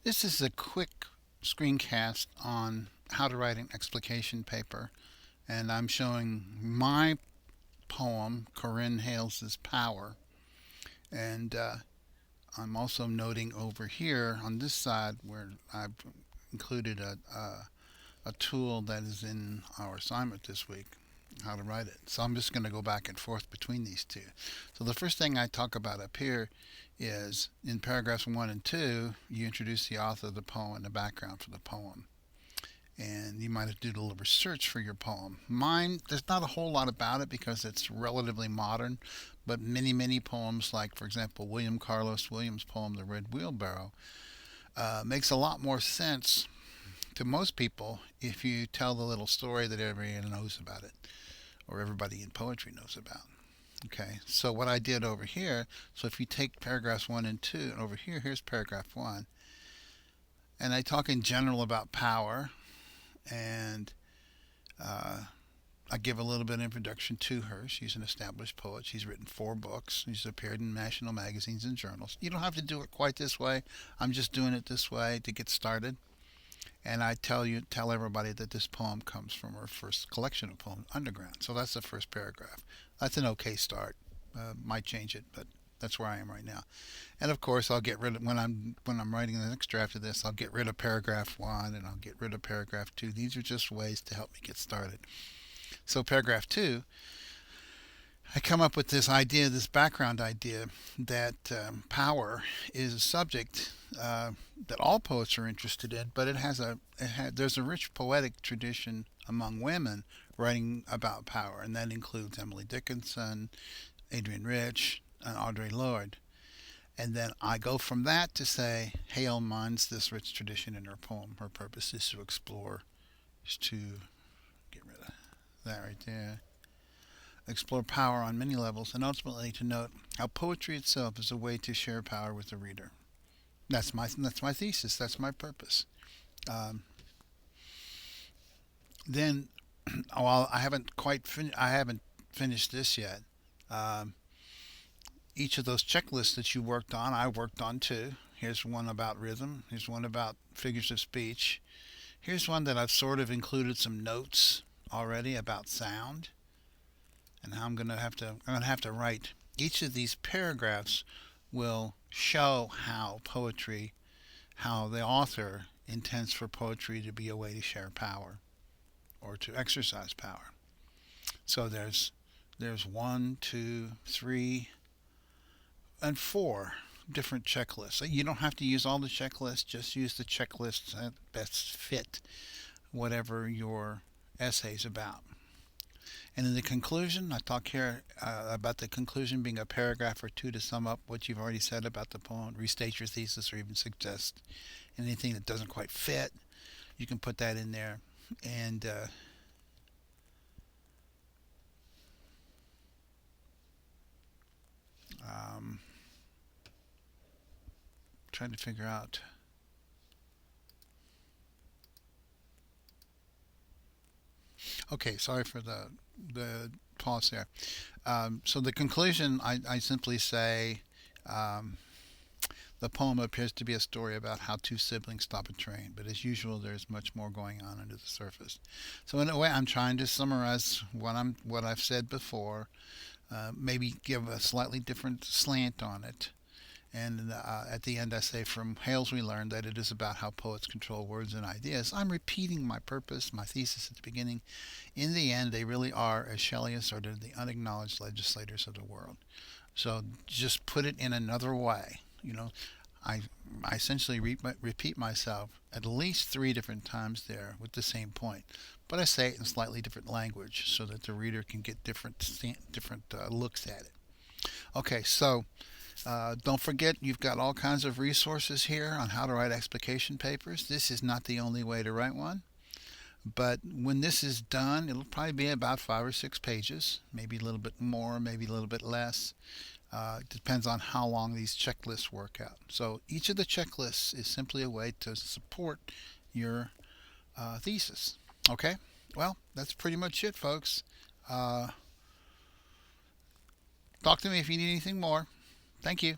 This is a quick screencast on how to write an explication paper, and I'm showing my poem, Corinne Hales's Power, and I'm also noting over here on this side where I've included a tool that is in our assignment this week, how to write it. So I'm just going to go back and forth between these two. So the first thing I talk about up here is in paragraphs 1 and 2, you introduce the author of the poem and the background for the poem. And you might have to do a little research for your poem. Mine, there's not a whole lot about it because it's relatively modern, but many poems, like for example William Carlos Williams' poem "The Red Wheelbarrow," makes a lot more sense to most people if you tell the little story that everybody knows about it, or everybody in poetry knows about. Okay, so what I did over here, so if you take paragraphs 1 and 2, and over here, here's paragraph 1, and I talk in general about power, and uh, I give a little bit of introduction to her. She's an established poet. She's written 4 books. She's appeared in national magazines and journals. You don't have to do it quite this way. I'm just doing it this way to get started. And I tell everybody that this poem comes from her first collection of poems, Underground. So that's the first paragraph. That's an okay start. Might change it, but that's where I am right now. And of course, I'll get rid of when I'm writing the next draft of this. I'll get rid of paragraph 1 and I'll get rid of paragraph 2. These are just ways to help me get started. So paragraph 2, I come up with this idea, this background idea, that power is a subject that all poets are interested in, but there's a rich poetic tradition among women writing about power, and that includes Emily Dickinson, Adrienne Rich, and Audre Lorde. And then I go from that to say Hale mines this rich tradition in her poem. Her purpose is to explore, is to get rid of that right there. Explore power on many levels, and ultimately to note how poetry itself is a way to share power with the reader. That's my thesis. That's my purpose. Um, then, while I haven't finished this yet. Um, each of those checklists that you worked on, I worked on too. Here's one about rhythm. Here's one about figures of speech. Here's one that I've sort of included some notes already about sound, and how I'm gonna have to write each of these paragraphs will show how the author intends for poetry to be a way to share power or to exercise power. So there's one, two, three, and 4 different checklists. You don't have to use all the checklists, just use the checklists that best fit whatever your essay is about. And in the conclusion, I talk here about the conclusion being a paragraph or 2 to sum up what you've already said about the poem, restate your thesis, or even suggest anything that doesn't quite fit. You can put that in there. And um, trying to figure out. Okay, sorry for the pause there. So the conclusion, I simply say, um, the poem appears to be a story about how 2 siblings stop a train, but as usual, there's much more going on under the surface. So in a way, I'm trying to summarize what I've said before, maybe give a slightly different slant on it. And at the end, I say, from Hales, we learned that it is about how poets control words and ideas. I'm repeating my purpose, my thesis at the beginning. In the end, they really are, as Shelley asserted, the unacknowledged legislators of the world. So just put it in another way. I, I essentially repeat myself at least 3 different times there with the same point, but I say it in slightly different language so that the reader can get different looks at it. Okay, so don't forget, you've got all kinds of resources here on how to write explication papers. This is not the only way to write one, but when this is done, it'll probably be about 5 or 6 pages, maybe a little bit more, maybe a little bit less. It depends on how long these checklists work out. So each of the checklists is simply a way to support your thesis. Okay? Well, that's pretty much it, folks. Uh, Talk to me if you need anything more. Thank you.